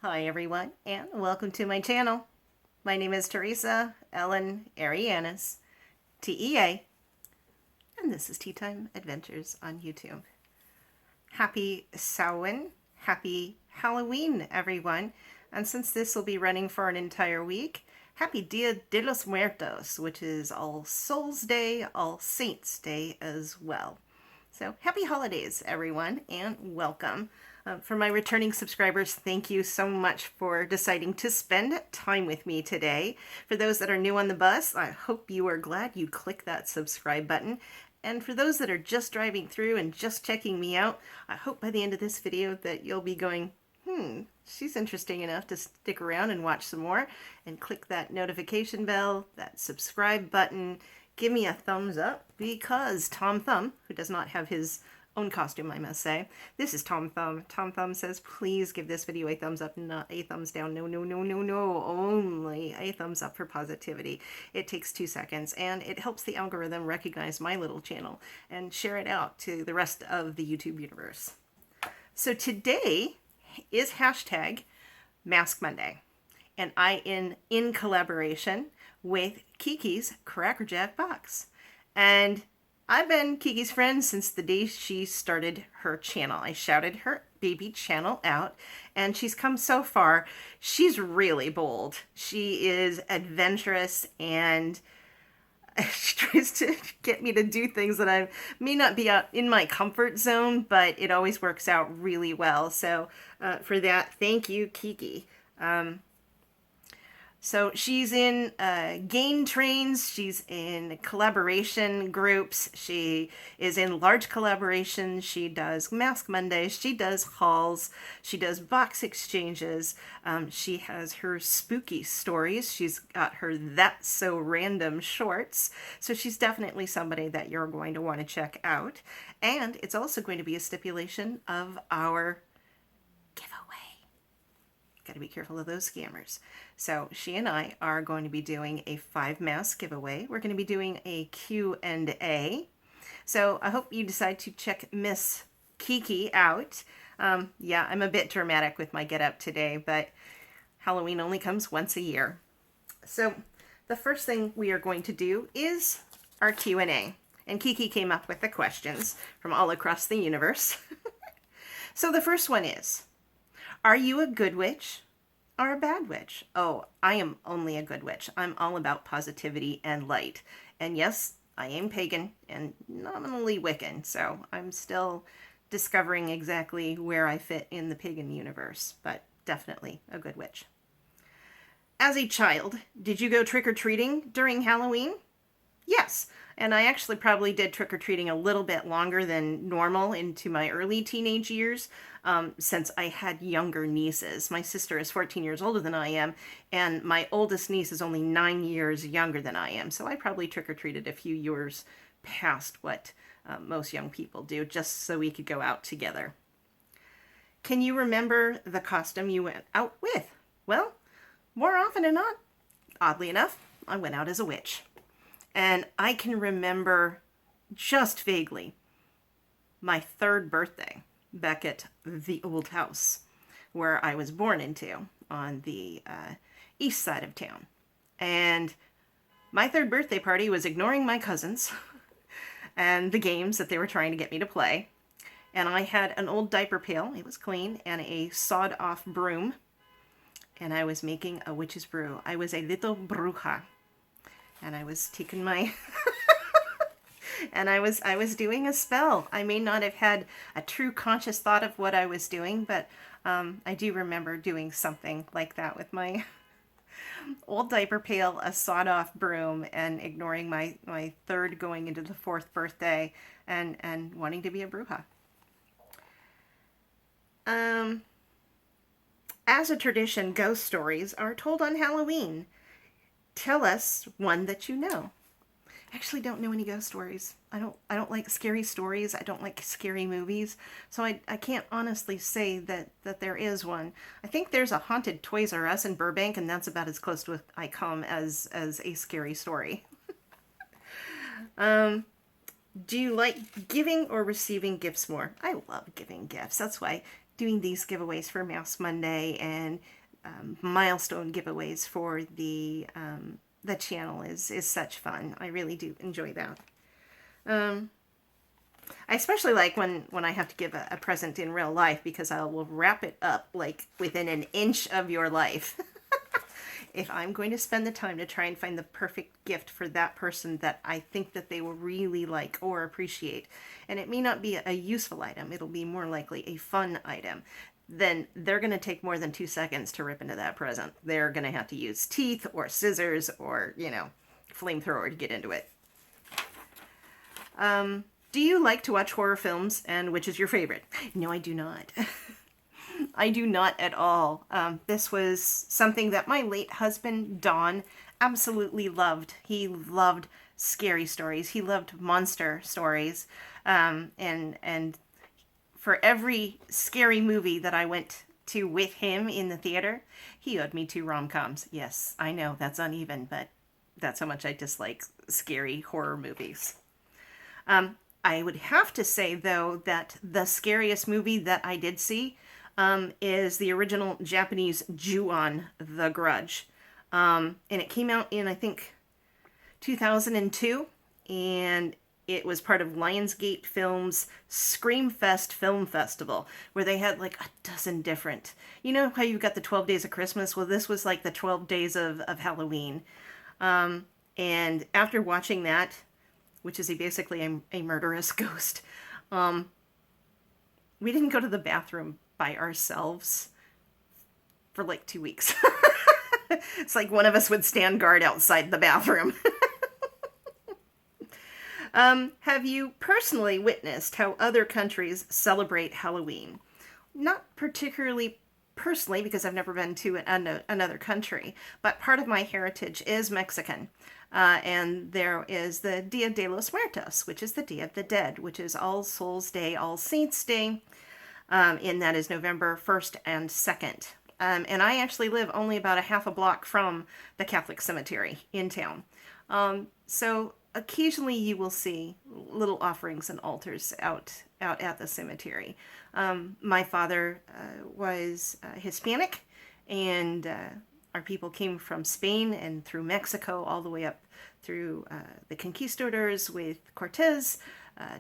Hi everyone, and welcome to my channel. My name is Teresa Ellen Arianis, T.E.A., and this is Tea Time Adventures on YouTube. Happy Samhain, happy Halloween, everyone. And since this will be running for an entire week, happy Dia de los Muertos, which is All Souls Day, All Saints Day as well. So happy holidays, everyone, and welcome. For my returning subscribers, thank you so much for deciding to spend time with me today. For those that are new on the bus, I hope you are glad you clicked that subscribe button. And for those that are just driving through and just checking me out, I hope by the end of this video that you'll be going, she's interesting enough to stick around and watch some more, and click that notification bell, that subscribe button. Give me a thumbs up, because Tom Thumb, who does not have his own costume, I must say. This is Tom Thumb. Tom Thumb says, please give this video a thumbs up, not a thumbs down. No, no, no, no, no. Only a thumbs up for positivity. It takes 2 seconds, and it helps the algorithm recognize my little channel and share it out to the rest of the YouTube universe. So today is hashtag Mask Monday, and I am in collaboration with Kiki's CrackerJack box. And I've been Kiki's friend since the day she started her channel. I shouted her baby channel out, and she's come so far. She's really bold. She is adventurous, and she tries to get me to do things that I may not be in my comfort zone, but it always works out really well. So for that, thank you, Kiki. So she's in game trains, she's in collaboration groups, she is in large collaborations, she does Mask Mondays, she does hauls, she does box exchanges, she has her spooky stories, she's got her That's So Random shorts, so she's definitely somebody that you're going to want to check out. And it's also going to be a stipulation of our giveaway. Got to be careful of those scammers. So she and I are going to be doing a 5 mask giveaway. We're going to be doing a Q&A. So I hope you decide to check Miss Kiki out. Yeah, I'm a bit dramatic with my getup today, but Halloween only comes once a year. So the first thing we are going to do is our Q&A. And Kiki came up with the questions from all across the universe. So the first one is, are you a good witch or a bad witch? Oh, I am only a good witch. I'm all about positivity and light. And yes, I am pagan and nominally Wiccan, so I'm still discovering exactly where I fit in the pagan universe, but definitely a good witch. As a child, did you go trick-or-treating during Halloween? Yes, and I actually probably did trick-or-treating a little bit longer than normal into my early teenage years, since I had younger nieces. My sister is 14 years older than I am, and my oldest niece is only 9 years younger than I am, so I probably trick-or-treated a few years past what most young people do, just so we could go out together. Can you remember the costume you went out with? Well, more often than not, oddly enough, I went out as a witch. And I can remember just vaguely my 3rd birthday back at the old house where I was born into on the east side of town. And my 3rd birthday party was ignoring my cousins and the games that they were trying to get me to play. And I had an old diaper pail, it was clean, and a sawed-off broom. And I was making a witch's brew. I was a little bruja. And I was taking my and I was doing a spell. I may not have had a true conscious thought of what I was doing, but I do remember doing something like that with my old diaper pail, a sawed-off broom, and ignoring my 3rd going into the 4th birthday, and wanting to be a bruja. As a tradition, ghost stories are told on Halloween. Tell us one that you know. I actually don't know any ghost stories. I don't like scary stories. I don't like scary movies. So I can't honestly say that there is one. I think there's a haunted Toys R Us in Burbank, and that's about as close to I come as a scary story. Do you like giving or receiving gifts more? I love giving gifts. That's why doing these giveaways for Mask Monday and milestone giveaways for the channel is such fun. I really do enjoy that. I especially like when I have to give a present in real life, because I will wrap it up like within an inch of your life. If I'm going to spend the time to try and find the perfect gift for that person that I think that they will really like or appreciate, and it may not be a useful item, it'll be more likely a fun item, then they're going to take more than 2 seconds to rip into that present. They're going to have to use teeth or scissors or, flamethrower to get into it. Do you like to watch horror films, and which is your favorite? No, I do not. I do not at all. This was something that my late husband, Don, absolutely loved. He loved scary stories. He loved monster stories. And for every scary movie that I went to with him in the theater, he owed me 2 rom-coms. Yes, I know that's uneven, but that's how much I dislike scary horror movies. I would have to say, though, that the scariest movie that I did see is the original Japanese Ju-on, The Grudge. And it came out in, I think, 2002, and it was part of Lionsgate Films' Screamfest Film Festival, where they had like a dozen different... You know how you've got the 12 Days of Christmas? Well, this was like the 12 Days of Halloween. And after watching that, which is basically a murderous ghost, we didn't go to the bathroom by ourselves for like 2 weeks. It's like one of us would stand guard outside the bathroom. Have you personally witnessed how other countries celebrate Halloween? Not particularly personally, because I've never been to another country, but part of my heritage is Mexican. And there is the Dia de los Muertos, which is the Day of the Dead, which is All Souls Day, All Saints Day, and that is November 1st and 2nd. And I actually live only about a half a block from the Catholic cemetery in town. So occasionally you will see little offerings and altars out at the cemetery. My father was Hispanic, and our people came from Spain and through Mexico all the way up through the conquistadors with Cortez,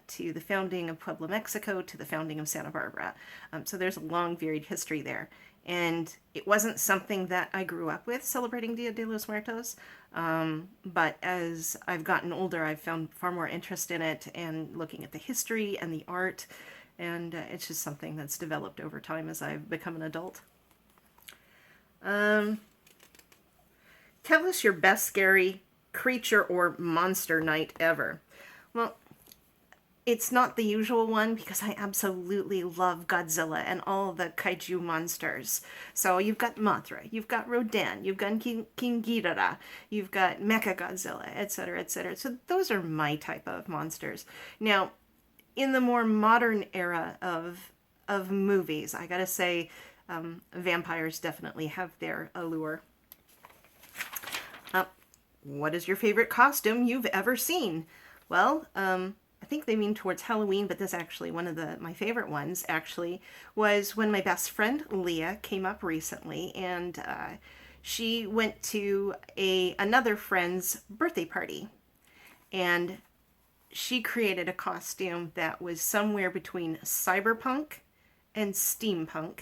to the founding of Puebla, Mexico, to the founding of Santa Barbara. So there's a long, varied history there. And it wasn't something that I grew up with, celebrating Dia de los Muertos. But as I've gotten older, I've found far more interest in it and looking at the history and the art. And it's just something that's developed over time as I've become an adult. Tell us your best scary creature or monster night ever. Well, it's not the usual one, because I absolutely love Godzilla and all the kaiju monsters. So you've got Mothra, you've got Rodan, you've got King Ghidorah, you've got Mechagodzilla, etc., etc. So those are my type of monsters. Now, in the more modern era of movies, I gotta say, vampires definitely have their allure. What is your favorite costume you've ever seen? Well, I think they mean towards Halloween, but this actually, one of my favorite ones actually, was when my best friend Leah came up recently, and she went to another friend's birthday party, and she created a costume that was somewhere between cyberpunk and steampunk.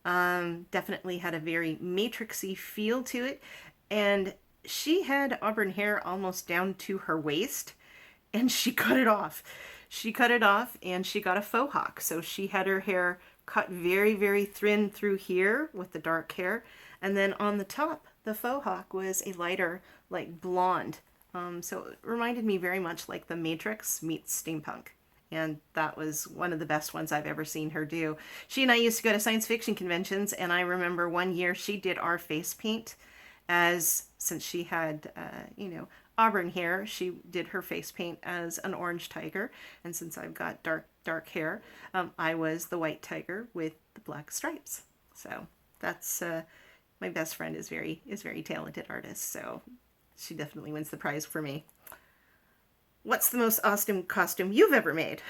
Definitely had a very matrixy feel to it, and she had auburn hair almost down to her waist, and she cut it off. She cut it off, and she got a faux hawk. So she had her hair cut very, very thin through here with the dark hair, and then on the top, the faux hawk was a lighter, like blonde. So it reminded me very much like the Matrix meets steampunk. And that was one of the best ones I've ever seen her do. She and I used to go to science fiction conventions, and I remember one year she did our face paint, since she had, auburn hair, she did her face paint as an orange tiger, and since I've got dark hair, I was the white tiger with the black stripes. So that's my best friend is very talented artist, so she definitely wins the prize for me. What's the most awesome costume you've ever made?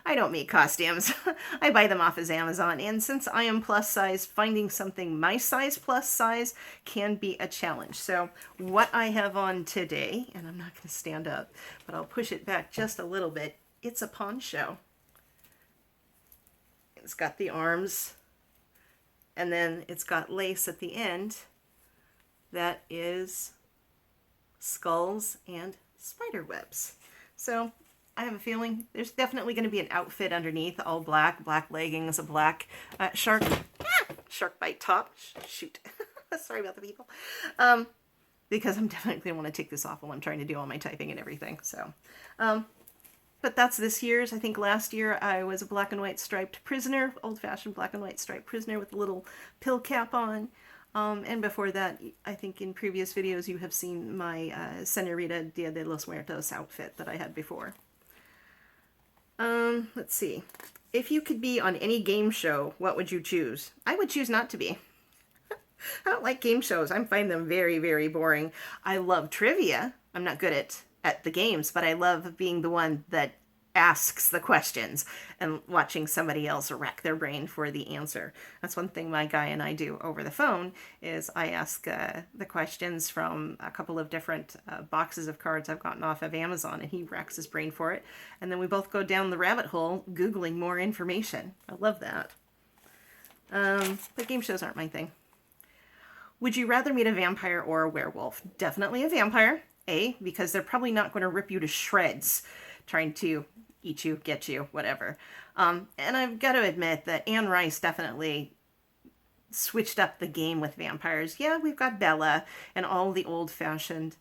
I don't make costumes. I buy them off of Amazon, and since I am plus size, finding something my size plus size can be a challenge. So what I have on today, and I'm not going to stand up, but I'll push it back just a little bit. It's a poncho. It's got the arms, and then it's got lace at the end that is skulls and spider webs. So I have a feeling there's definitely going to be an outfit underneath, all black, black leggings, a black shark bite top. Shoot. Sorry about the people. Because I'm definitely going to want to take this off while I'm trying to do all my typing and everything. So, but that's this year's. I think last year I was a black and white striped prisoner, old-fashioned black and white striped prisoner with a little pill cap on. And before that, I think in previous videos you have seen my Senorita Dia de los Muertos outfit that I had before. Let's see. If you could be on any game show, what would you choose? I would choose not to be. I don't like game shows. I find them very, very boring. I love trivia. I'm not good at the games, but I love being the one that asks the questions and watching somebody else rack their brain for the answer. That's one thing my guy and I do over the phone is I ask the questions from a couple of different boxes of cards I've gotten off of Amazon, and he racks his brain for it. And then we both go down the rabbit hole Googling more information. I love that. But game shows aren't my thing. Would you rather meet a vampire or a werewolf? Definitely a vampire. A, because they're probably not going to rip you to shreds trying to eat you, get you, whatever. And I've got to admit that Anne Rice definitely switched up the game with vampires. Yeah, we've got Bella and all the old-fashioned,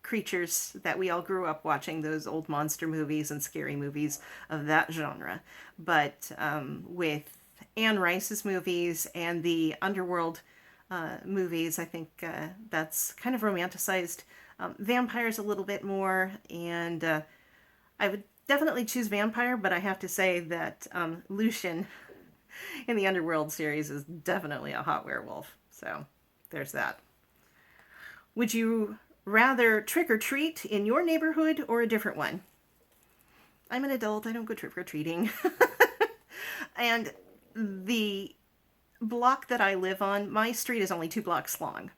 creatures that we all grew up watching, those old monster movies and scary movies of that genre. But with Anne Rice's movies and the underworld movies, I think that's kind of romanticized vampires a little bit more, and I would definitely choose vampire, but I have to say that Lucian in the Underworld series is definitely a hot werewolf. So there's that. Would you rather trick or treat in your neighborhood or a different one? I'm an adult. I don't go trick or treating. And the block that I live on, my street is only 2 blocks long.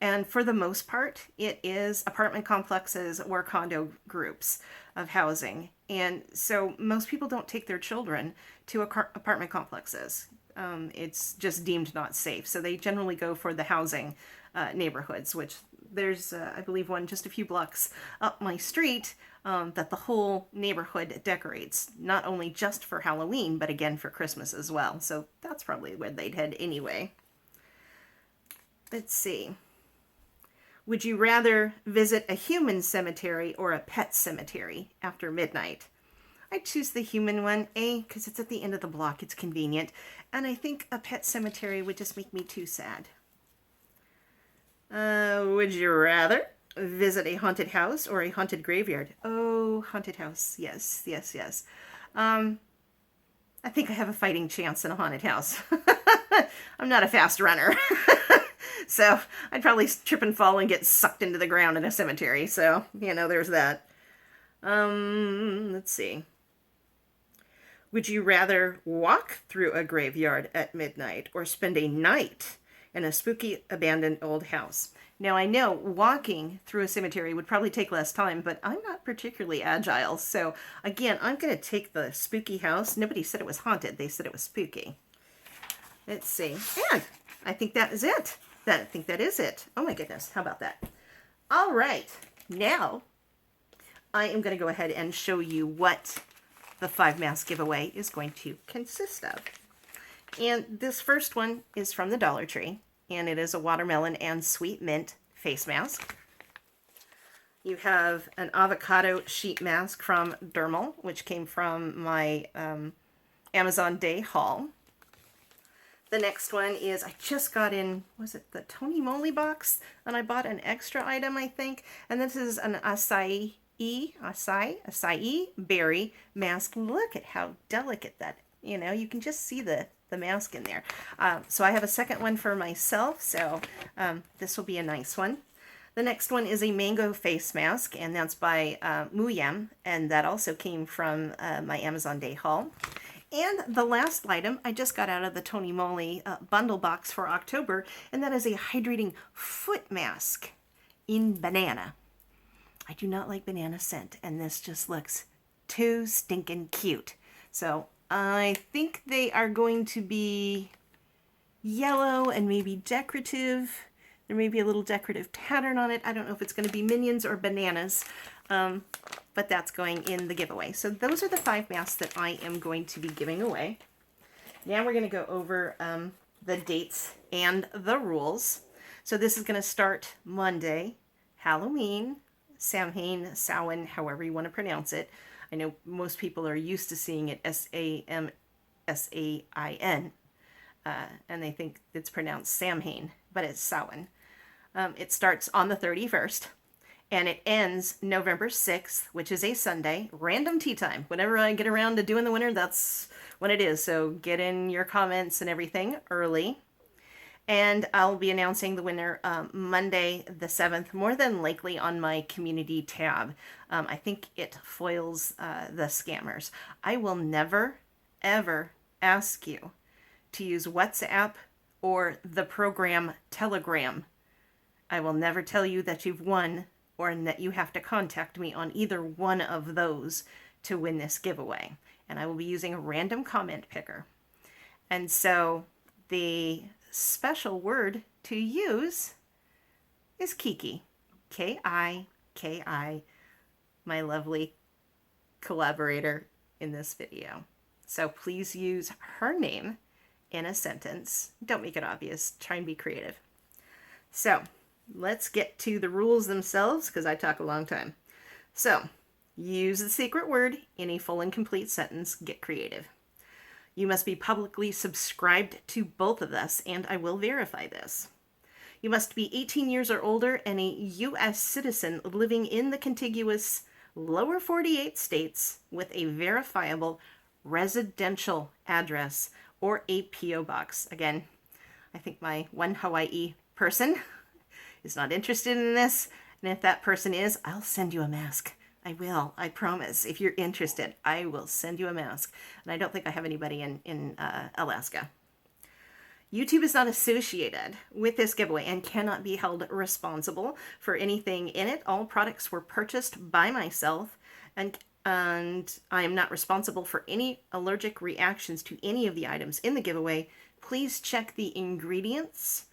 And for the most part, it is apartment complexes or condo groups of housing. And so most people don't take their children to apartment complexes. It's just deemed not safe. So they generally go for the housing neighborhoods, which there's, I believe, one just a few blocks up my street that the whole neighborhood decorates, not only just for Halloween, but again for Christmas as well. So that's probably where they'd head anyway. Let's see. Would you rather visit a human cemetery or a pet cemetery after midnight? I'd choose the human one, A, because it's at the end of the block, it's convenient, and I think a pet cemetery would just make me too sad. Would you rather visit a haunted house or a haunted graveyard? Oh, haunted house, yes, yes, yes. I think I have a fighting chance in a haunted house. I'm not a fast runner. So I'd probably trip and fall and get sucked into the ground in a cemetery. So, there's that. Let's see. Would you rather walk through a graveyard at midnight or spend a night in a spooky abandoned old house? Now, I know walking through a cemetery would probably take less time, but I'm not particularly agile. So again, I'm going to take the spooky house. Nobody said it was haunted. They said it was spooky. Let's see. And I think that is it. I think that is it. Oh my goodness. How about that? All right. Now I am going to go ahead and show you what the 5 mask giveaway is going to consist of. And this first one is from the Dollar Tree, and it is a watermelon and sweet mint face mask. You have an avocado sheet mask from Dermal, which came from my Amazon Day haul. The next one is, I just got in, was it the Tony Moly box? And I bought an extra item, I think. And this is an acai berry mask. Look at how delicate that, you can just see the mask in there. So I have a second one for myself, so this will be a nice one. The next one is a mango face mask, and that's by Muyam, and that also came from my Amazon Day haul. And the last item I just got out of the Tony Moly bundle box for October, and that is a hydrating foot mask in banana. I do not like banana scent, and this just looks too stinking cute. So I think they are going to be yellow and maybe decorative. There may be a little decorative pattern on it. I don't know if it's going to be minions or bananas, but that's going in the giveaway. So those are the 5 masks that I am going to be giving away. Now we're going to go over the dates and the rules. So this is going to start Monday, Halloween, Samhain, Samhain, however you want to pronounce it. I know most people are used to seeing it Samsain, and they think it's pronounced Samhain, but it's Samhain. It starts on the 31st, and it ends November 6th, which is a Sunday. Random tea time. Whenever I get around to doing the winner, that's when it is. So get in your comments and everything early. And I'll be announcing the winner Monday the 7th, more than likely on my community tab. I think it foils the scammers. I will never, ever ask you to use WhatsApp or the program Telegram. I will never tell you that you've won or that you have to contact me on either one of those to win this giveaway. And I will be using a random comment picker. And so the special word to use is Kiki. K-I-K-I, my lovely collaborator in this video. So please use her name in a sentence. Don't make it obvious. Try and be creative. So let's get to the rules themselves, because I talk a long time. So use the secret word in a full and complete sentence. Get creative. You must be publicly subscribed to both of us, and I will verify this. You must be 18 years or older and a U.S. citizen living in the contiguous lower 48 states with a verifiable residential address or a P.O. box. Again, I think my one Hawaii person is not interested in this, and if that person is, I'll send you a mask. I will. I promise. If you're interested, I will send you a mask. And I don't think I have anybody in Alaska. YouTube is not associated with this giveaway and cannot be held responsible for anything in it. All products were purchased by myself, and I am not responsible for any allergic reactions to any of the items in the giveaway. Please check the ingredients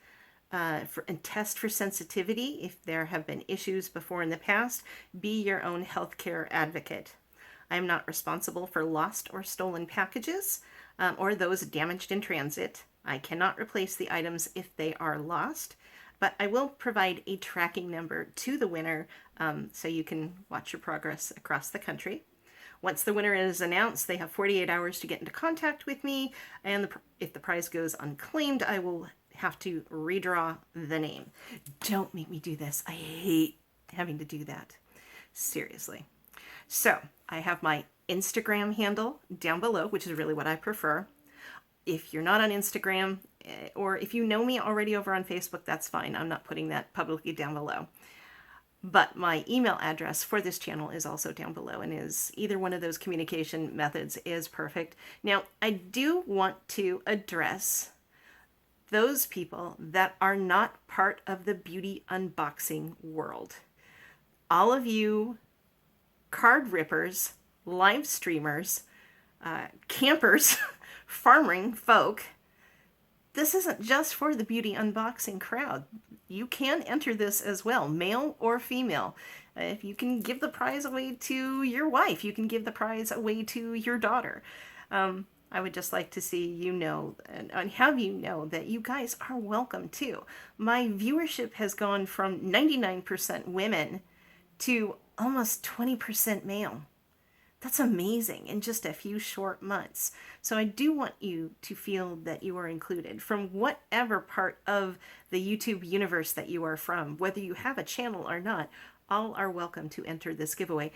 and test for sensitivity if there have been issues before in the past. Be your own healthcare advocate. I am not responsible for lost or stolen packages or those damaged in transit. I cannot replace the items if they are lost, but I will provide a tracking number to the winner so you can watch your progress across the country. Once the winner is announced, they have 48 hours to get into contact with me, and if the prize goes unclaimed, I will have to redraw the name. Don't make me do this. I hate having to do that. Seriously. So I have my Instagram handle down below, which is really what I prefer. If you're not on Instagram, or if you know me already over on Facebook, that's fine. I'm not putting that publicly down below. But my email address for this channel is also down below, and is either one of those communication methods is perfect. Now, I do want to address those people that are not part of the beauty unboxing world. All of you card rippers, live streamers, campers, farming folk, this isn't just for the beauty unboxing crowd. You can enter this as well, male or female. If you can give the prize away to your wife, you can give the prize away to your daughter. I would just like to see you know and have you know that you guys are welcome too. My viewership has gone from 99% women to almost 20% male. That's amazing in just a few short months. So I do want you to feel that you are included from whatever part of the YouTube universe that you are from, whether you have a channel or not. All are welcome to enter this giveaway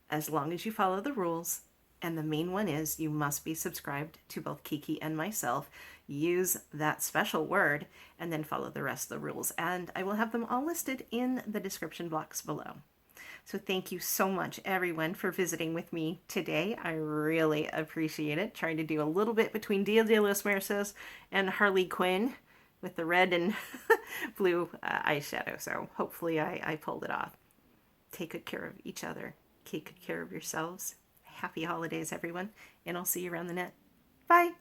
as long as you follow the rules And the main one is you must be subscribed to both Kiki and myself. Use that special word and then follow the rest of the rules. And I will have them all listed in the description box below. So thank you so much, everyone, for visiting with me today. I really appreciate it. Trying to do a little bit between Dia de los Muertos and Harley Quinn with the red and blue eyeshadow. So hopefully I pulled it off. Take good care of each other. Take good care of yourselves. Happy holidays, everyone. And I'll see you around the net. Bye.